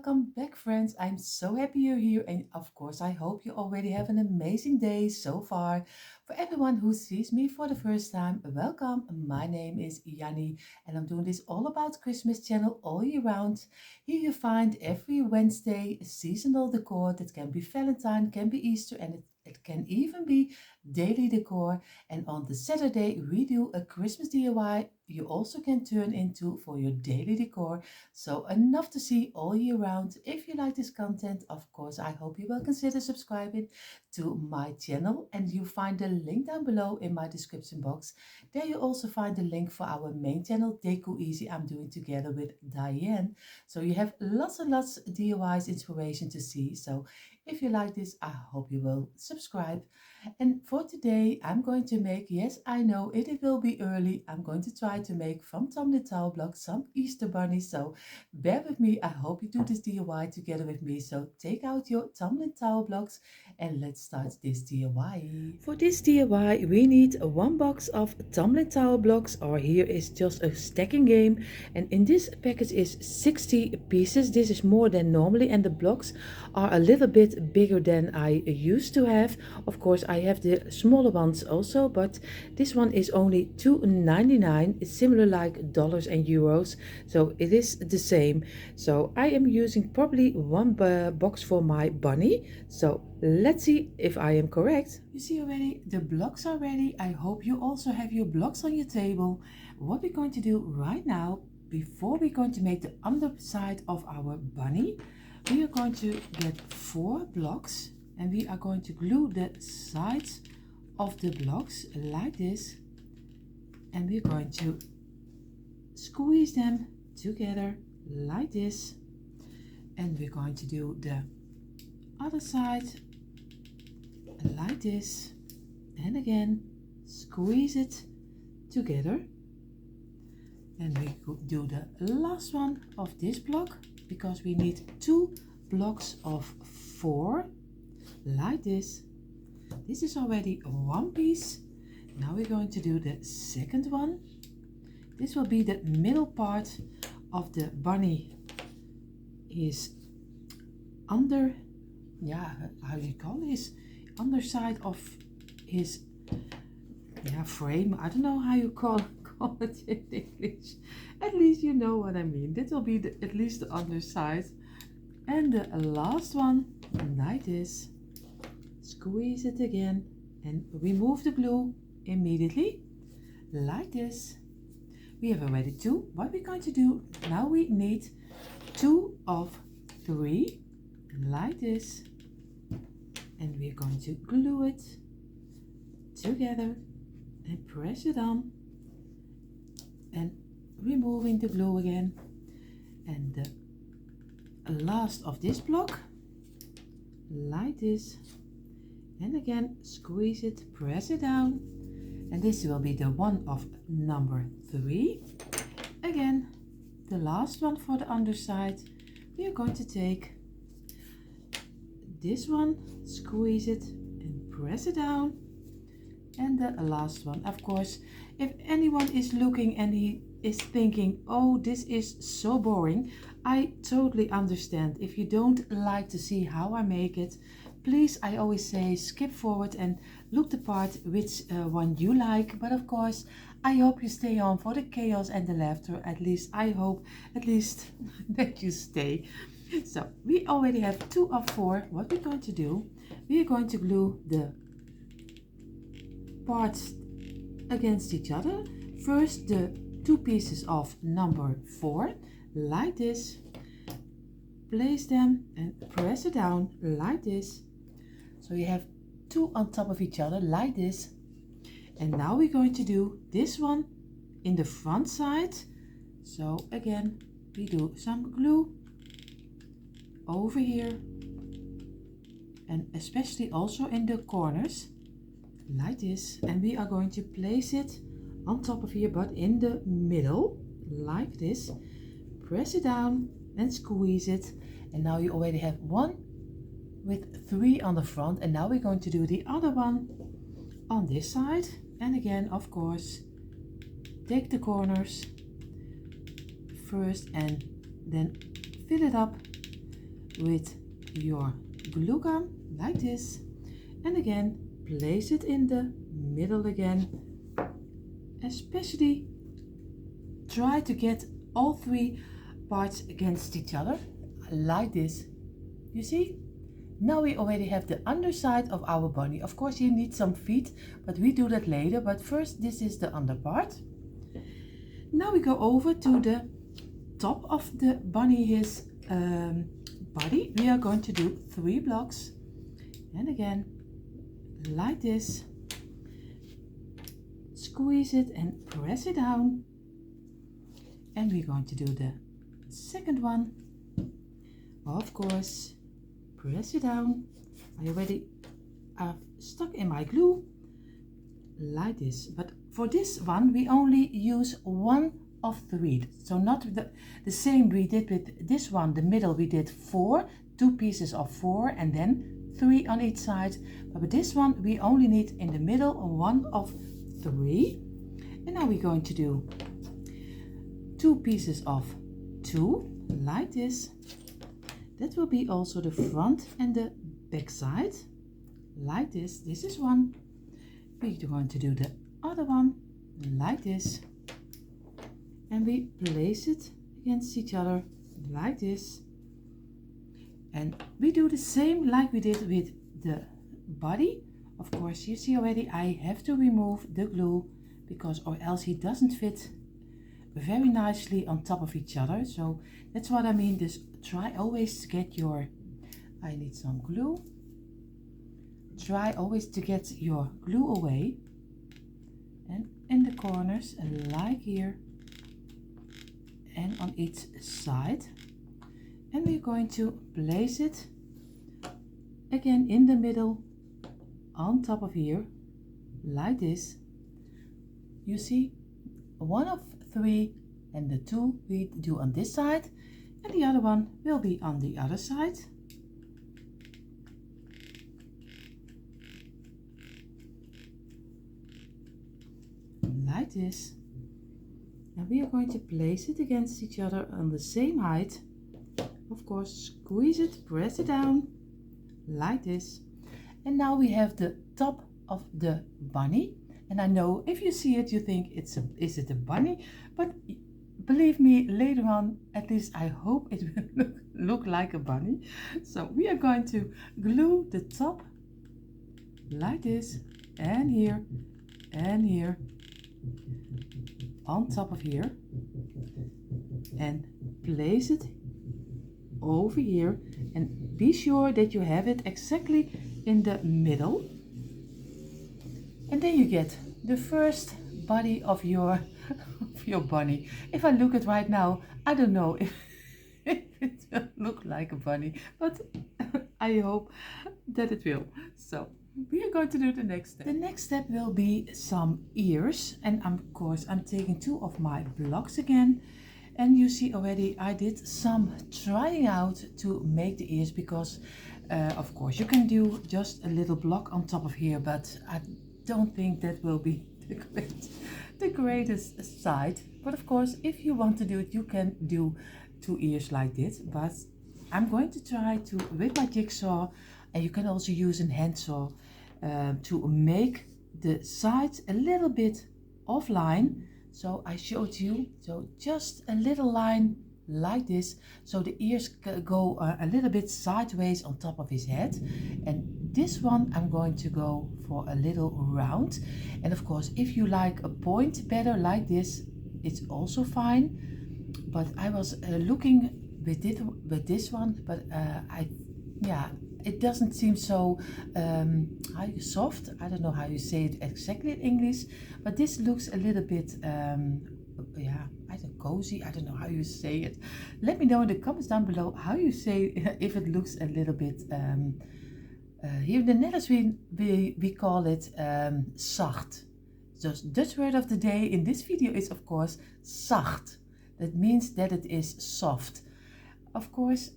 welcome back, friends. I'm so happy you're here, and of course, I hope you already have an amazing day so far. For everyone who sees me for the first time, welcome. My name is Yanni, and I'm doing this all about Christmas channel all year round. Here you find every Wednesday seasonal decor that can be Valentine, can be Easter, and it can even be daily decor. And on the Saturday, we do a Christmas DIY you also can turn into for your daily decor. So enough to see all year round. If you like this content, of course, I hope you will consider subscribing to my channel, and you find the link down below in my description box. There you also find the link for our main channel, Deco Easy, I'm doing together with Diane. So you have lots and lots DIYs inspiration to see. So if you like this, I hope you will subscribe. And for today, I'm going to make, yes, I know it will be early. I'm going to try to make from tumbling towel blocks some Easter bunnies. So bear with me. I hope you do this DIY together with me. So take out your tumbling towel blocks and let's start this DIY. For this DIY, we need one box of tumbling towel blocks, or here is just a stacking game. And in this package is 60 pieces. This is more than normally, and the blocks are a little bit bigger than I used to have. Of course, I have the smaller ones also, but this one is only $2.99. It's similar like dollars and euros, so it is the same. So I am using probably one box for my bunny. So let's see if I am correct. You see already, the blocks are ready. I hope you also have your blocks on your table. What we're going to do right now, before we're going to make the underside of our bunny, we are going to get 4 blocks, and we are going to glue the sides of the blocks like this, and we're going to squeeze them together like this, and we're going to do the other side like this, and again squeeze it together, and we could do the last one of this block, because we need 2 blocks of 4 like this. This is already one piece. Now we're going to do the second one. This will be the middle part of the bunny. Is under, yeah, how do you call this, underside of his frame. I don't know how you call it in English. At least you know what I mean. This will be at least the underside. And the last one like this. Squeeze it again and remove the glue immediately like this. We have already 2. What we're going to do now, we need 2 of 3 like this, and we're going to glue it together and press it on, and removing the glue again. And the last of this block like this, and again squeeze it, press it down, and this will be the one of number 3. Again, the last one for the underside. We are going to take this one, squeeze it and press it down, and the last one. Of course, if anyone is looking and he is thinking, oh, this is so boring, I totally understand. If you don't like to see how I make it, please, I always say, skip forward and look the part which one you like. But of course, I hope you stay on for the chaos and the laughter. At least I hope that you stay. So we already have 2 of 4. What we're going to do, we are going to glue the parts against each other. First, the 2 pieces of number 4 like this. Place them and press it down like this. So you have 2 on top of each other like this. And now we're going to do this one in the front side. So again, we do some glue over here, and especially also in the corners like this. And we are going to place it on top of here, but in the middle like this. Press it down and squeeze it. And now you already have 1 with 3 on the front, and now we're going to do the other one on this side. And again, of course, take the corners first and then fill it up with your glue gun like this, and again place it in the middle again. Especially try to get all three parts against each other like this. You see? Now we already have the underside of our bunny. Of course you need some feet, but we do that later. But first, this is the under part. Now we go over to the top of the bunny, his body. We are going to do 3 blocks, and again like this, squeeze it and press it down, and we're going to do the second one. Of course, press it down. I already have stuck in my glue like this, but for this one we only use 1 of 3, so not the same we did with this one. The middle we did 4, 2 pieces of 4 and then 3 on each side, but with this one we only need in the middle 1 of 3. And now we're going to do 2 pieces of 2 like this. That will be also the front and the back side like this. This is 1. We're going to do the other one like this, and we place it against each other like this. And we do the same like we did with the body. Of course, you see already I have to remove the glue, because or else he doesn't fit very nicely on top of each other. So that's what I mean. Just try always to get your, I need some glue. Try always to get your glue away, and in the corners like here and on each side. And we're going to place it again in the middle on top of here like this. You see, 1 of 3, and the 2 we do on this side, and the other one will be on the other side. Like this. And we are going to place it against each other on the same height. Of course, squeeze it, press it down like this. And now we have the top of the bunny. And I know if you see it, you think is it a bunny? But believe me, later on, at least I hope it will look like a bunny. So we are going to glue the top like this, and here on top of here, and place it over here, and be sure that you have it exactly in the middle. And then you get the first body of your bunny. If I look at right now, I don't know if it will look like a bunny, but I hope that it will. So we are going to do the next step. The next step will be some ears, and of course I'm taking 2 of my blocks again. And you see already I did some trying out to make the ears, because of course you can do just a little block on top of here, but I don't think that will be the greatest side. But of course, if you want to do it, you can do 2 ears like this. But I'm going to try to, with my jigsaw, and you can also use a hand saw, to make the sides a little bit offline. So I showed you, so just a little line like this, so the ears go a little bit sideways on top of his head. And this one I'm going to go for a little round. And of course, if you like a point better like this, it's also fine. But I was looking with this one, but it doesn't seem so soft. I don't know how you say it exactly in English, but this looks a little bit I don't cozy. I don't know how you say it. Let me know in the comments down below how you say if it looks a little bit here in the Netherlands we call it zacht. So Dutch word of the day in this video is of course zacht. That means that it is soft. Of course,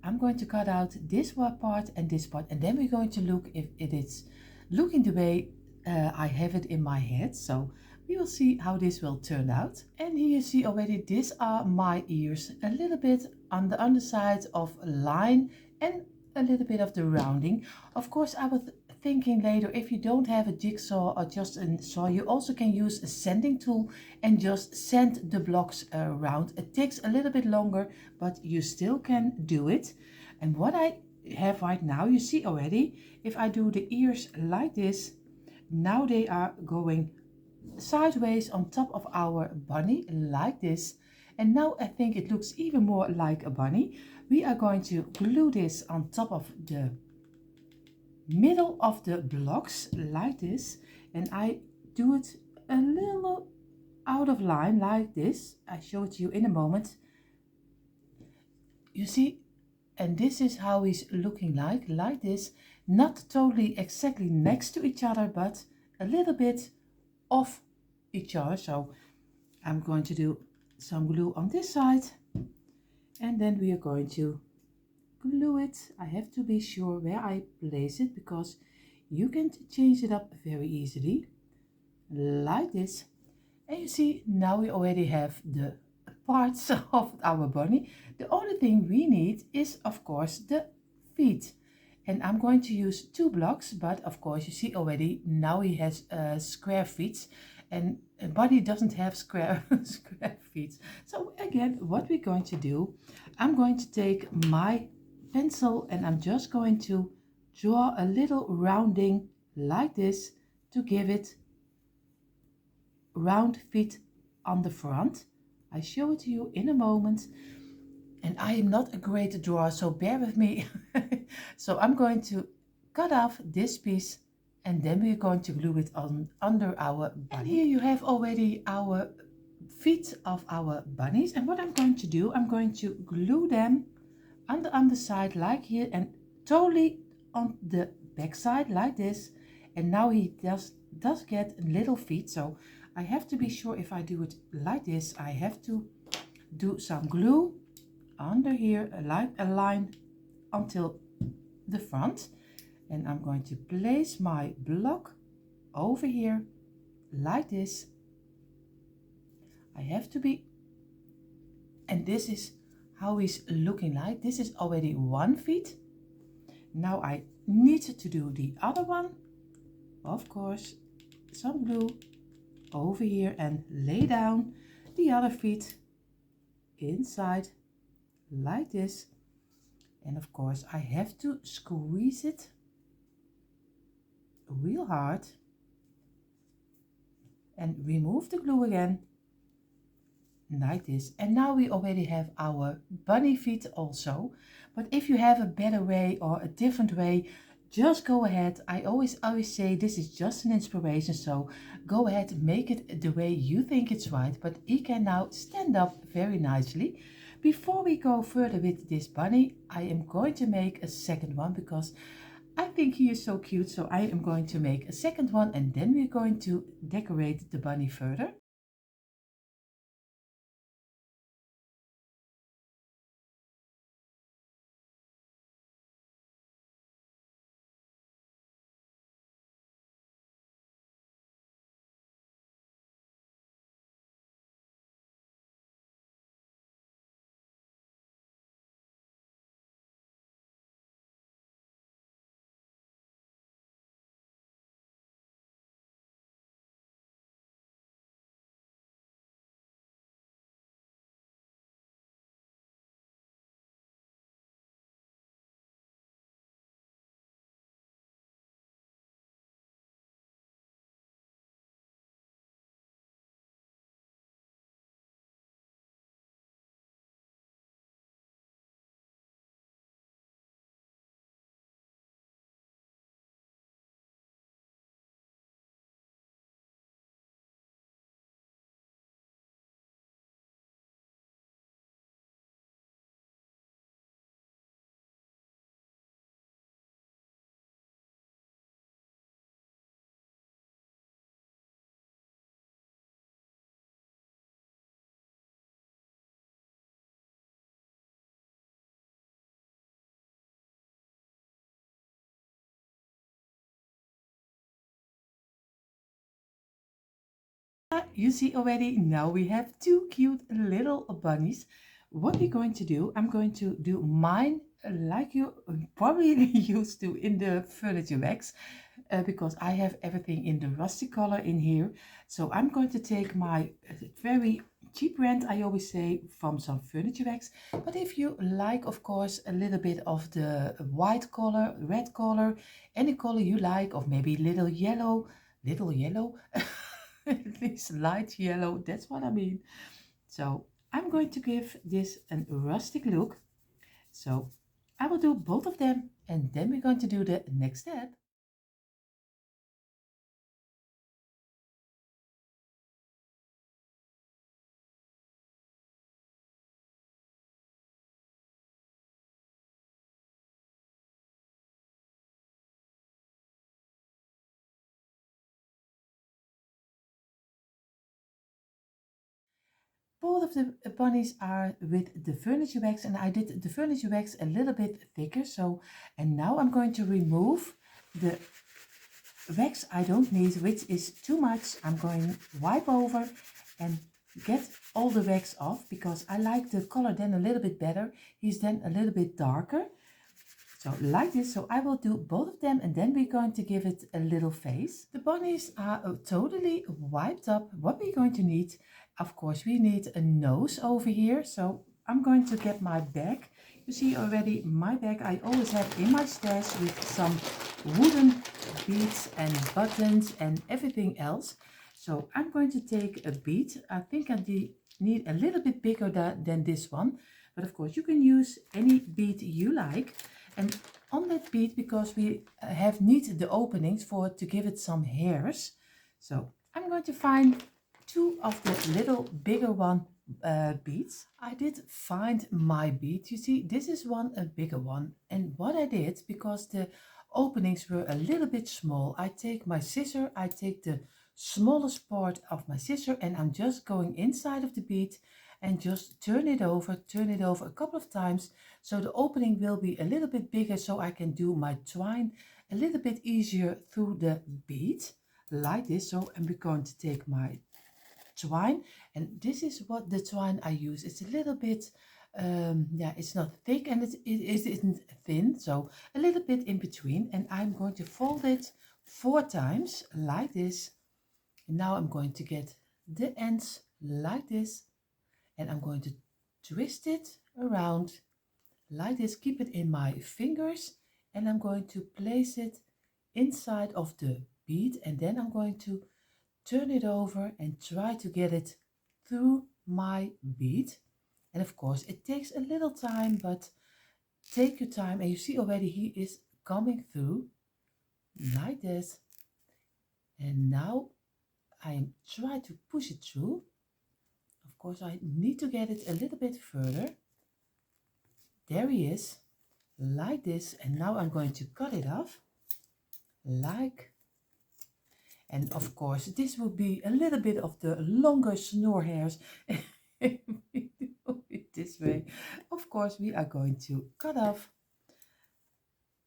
I'm going to cut out this part and this part, and then we're going to look if it is looking the way I have it in my head. So we will see how this will turn out. And here you see already, these are my ears, a little bit on the underside of a line and a little bit of the rounding. Of course, I was thinking later, if you don't have a jigsaw or just a saw, you also can use a sanding tool and just sand the blocks around. It takes a little bit longer, but you still can do it. And what I have right now, you see already, if I do the ears like this, now they are going sideways on top of our bunny like this. And now I think it looks even more like a bunny. We are going to glue this on top of the middle of the blocks like this, and I do it a little out of line like this. I show it to you in a moment. You see, and this is how he's looking like this, not totally exactly next to each other, but a little bit off each other. So I'm going to do some glue on this side, and then we are going to glue it. I have to be sure where I place it because you can change it up very easily like this. And you see, now we already have the parts of our bunny. The only thing we need is of course the feet, and I'm going to use 2 blocks, but of course you see already now he has square feet, and a bunny doesn't have square square feet. So again, what we're going to do, I'm going to take my pencil and I'm just going to draw a little rounding like this to give it round feet on the front. I show it to you in a moment, and I am not a great drawer, so bear with me. So I'm going to cut off this piece, and then we're going to glue it on under our bunny. And here you have already our feet of our bunnies, and what I'm going to do, I'm going to glue them on the underside like here and totally on the back side like this. And now he does get little feet, so I have to be sure if I do it like this, I have to do some glue under here, like a line until the front. And I'm going to place my block over here like this. I have to be, and this is how he's looking like. This is already 1 feet. Now I need to do the other one. Of course, some glue over here and lay down the other feet inside like this. And of course I have to squeeze it real hard and remove the glue again like this. And now we already have our bunny feet also. But if you have a better way or a different way, just go ahead. I always say this is just an inspiration, so go ahead, make it the way you think it's right. But he can now stand up very nicely. Before we go further with this bunny, I am going to make a second one because I think he is so cute. So I am going to make a second one, and then we're going to decorate the bunny further. You see already, now we have 2 cute little bunnies. what we're going to do, I'm going to do mine like you probably used to in the furniture wax, because I have everything in the rusty color in here. So I'm going to take my very cheap rent, I always say, from some furniture wax. But if you like, of course, a little bit of the white color, red color, any color you like, or maybe little yellow, this light yellow, that's what I mean. So I'm going to give this a rustic look. So I will do both of them, and then we're going to do the next step. Both of the bunnies are with the furniture wax, and I did the furniture wax a little bit thicker. So, and now I'm going to remove the wax I don't need, which is too much. I'm going to wipe over and get all the wax off, because I like the color then a little bit better. He's then a little bit darker. So like this, so I will do both of them, and then we're going to give it a little face. The bunnies are totally wiped up. What we're going to need, of course, we need a nose over here. So I'm going to get my bag. You see already my bag I always have in my stash with some wooden beads and buttons and everything else. So I'm going to take a bead. I think I need a little bit bigger than this one. But of course you can use any bead you like. And on that bead, because we have need the openings for to give it some hairs, so I'm going to find two of the little bigger one beads. I did find my bead. You see, this is one a bigger one, and what I did, because the openings were a little bit small, I take my scissor, I take the smallest part of my scissor, and I'm just going inside of the bead and just turn it over a couple of times, so the opening will be a little bit bigger, so I can do my twine a little bit easier through the bead, like this. So I'm going to take my twine, and this is what the twine I use. It's a little bit, yeah, it's not thick and it isn't thin, so a little bit in between, and I'm going to fold it 4 times, like this. And now I'm going to get the ends like this, and I'm going to twist it around like this, keep it in my fingers, and I'm going to place it inside of the bead, and then I'm going to turn it over and try to get it through my bead. And of course it takes a little time, but take your time, and you see already he is coming through like this. And now I try to push it through. Of course I need to get it a little bit further. There he is, like this. And now I'm going to cut it off, like, and of course this will be a little bit of the longer snore hairs. If we do it this way, of course we are going to cut off,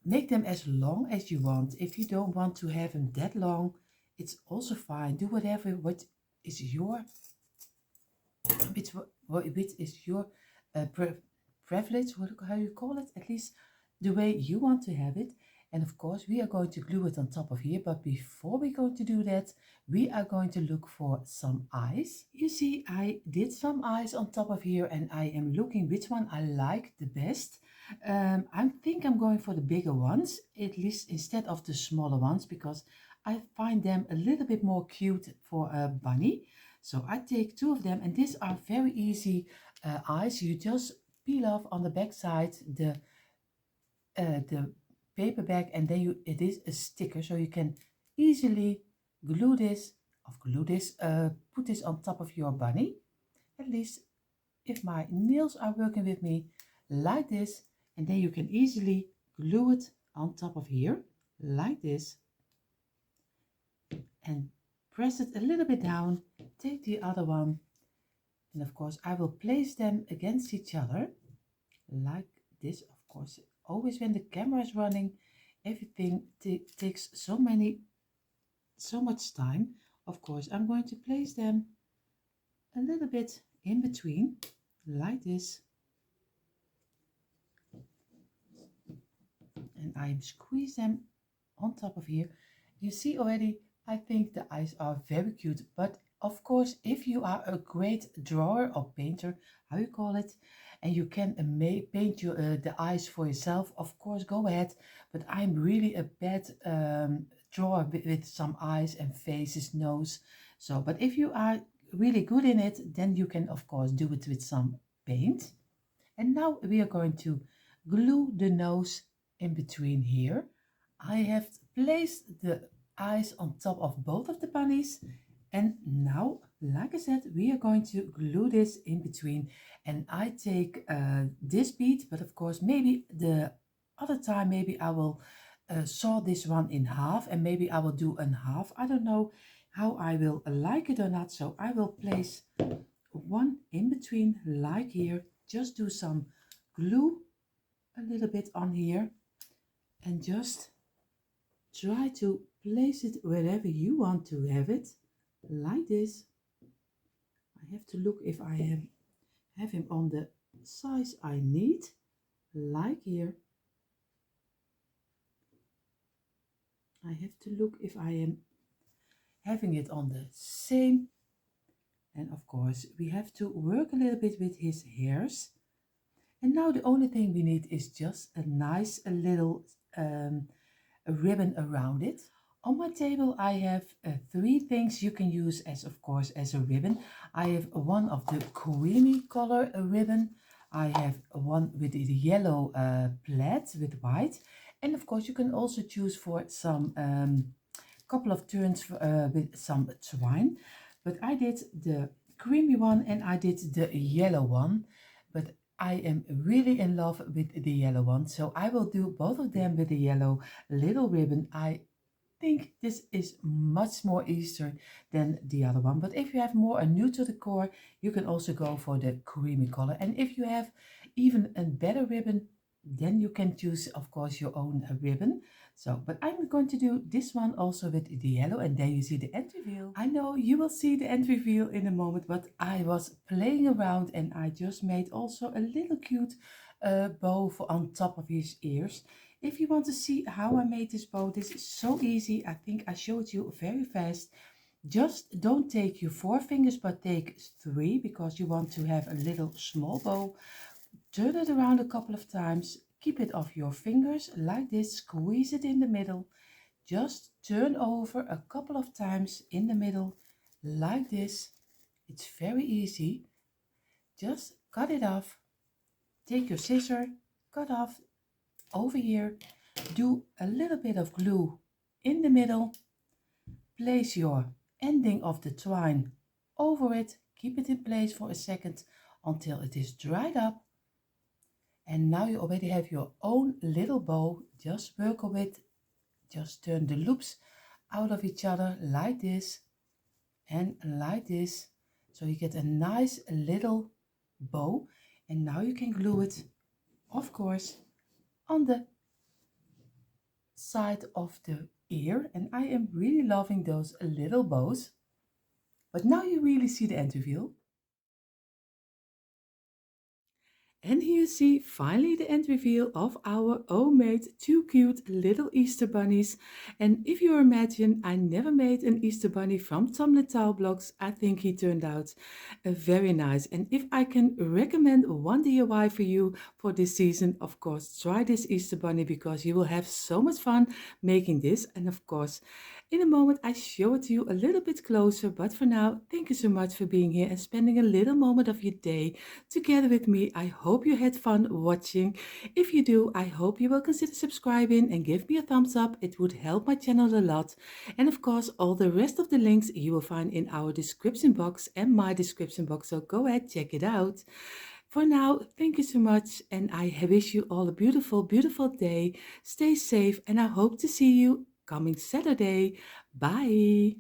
make them as long as you want. If you don't want to have them that long, it's also fine. Do whatever what is your which is your privilege, how you call it, at least the way you want to have it. And of course we are going to glue it on top of here, but before we're going to do that, we are going to look for some eyes. You see, I did some eyes on top of here, and I am looking which one I like the best. I think I'm going for the bigger ones, at least instead of the smaller ones, because I find them a little bit more cute for a bunny. So I take 2 of them, and these are very easy eyes. You just peel off on the back side the paper bag, and then it is a sticker, so you can easily glue this, put this on top of your bunny. At least if my nails are working with me, like this, and then you can easily glue it on top of here, like this, and press it a little bit down. Take the other one, and of course I will place them against each other like this. Of course, always when the camera is running, everything takes so much time. Of course I'm going to place them a little bit in between, like this, I squeeze them on top of here. You see already, I think the eyes are very cute, but of course, if you are a great drawer or painter, how you call it, and you can paint the eyes for yourself, of course, go ahead. But I'm really a bad drawer with some eyes and faces, nose. So, but if you are really good in it, then you can, of course, do it with some paint. And now we are going to glue the nose in between here. I have placed the eyes on top of both of the bunnies. And now, like I said, we are going to glue this in between. And I take this bead, but of course, maybe the other time, maybe I will saw this one in half and maybe I will do a half. I don't know how I will like it or not. So I will place one in between like here. Just do some glue a little bit on here and just try to place it wherever you want to have it, like this. I have to look if I have him on the size I need, like here. I have to look if I am having it on the same. And of course we have to work a little bit with his hairs. And now the only thing we need is just a nice little a ribbon around it. On my table I have three things you can use as, of course, as a ribbon. I have one of the creamy color ribbon. I have one with the yellow plaid with white. And of course you can also choose for some couple of turns with some twine. But I did the creamy one and I did the yellow one. But I am really in love with the yellow one. So I will do both of them with the yellow little ribbon. I think this is much more Easter than the other one. But if you have more new to the core, you can also go for the creamy color. And if you have even a better ribbon, then you can choose, of course, your own ribbon. So, but I'm going to do this one also with the yellow, and then you see the end reveal. I know you will see the end reveal in a moment, but I was playing around and I just made also a little cute bow on top of his ears. If you want to see how I made this bow, this is so easy. I think I showed you very fast. Just don't take your 4 fingers, but take 3 because you want to have a little small bow. Turn it around a couple of times. Keep it off your fingers like this. Squeeze it in the middle. Just turn over a couple of times in the middle like this. It's very easy. Just cut it off. Take your scissor, cut off over here. Do a little bit of glue in the middle. Place your ending of the twine over it. Keep it in place for a second until it is dried up. And now you already have your own little bow. Just work with, just turn the loops out of each other like this and like this. So you get a nice little bow. And now you can glue it, of course, on the side of the ear. And I am really loving those little bows. But now you really see the end reveal. And here you see finally the end reveal of our homemade 2 cute little Easter bunnies. And if you imagine, I never made an Easter bunny from tumbling tile blocks. I think he turned out very nice. And if I can recommend one DIY for you for this season, of course, try this Easter bunny because you will have so much fun making this. And of course, in a moment, I show it to you a little bit closer. But for now, thank you so much for being here and spending a little moment of your day together with me. I hope you had fun watching. If you do, I hope you will consider subscribing and give me a thumbs up. It would help my channel a lot. And of course, all the rest of the links you will find in our description box and my description box. So go ahead, check it out. For now, thank you so much, and I wish you all a beautiful, beautiful day. Stay safe, and I hope to see you coming Saturday. Bye.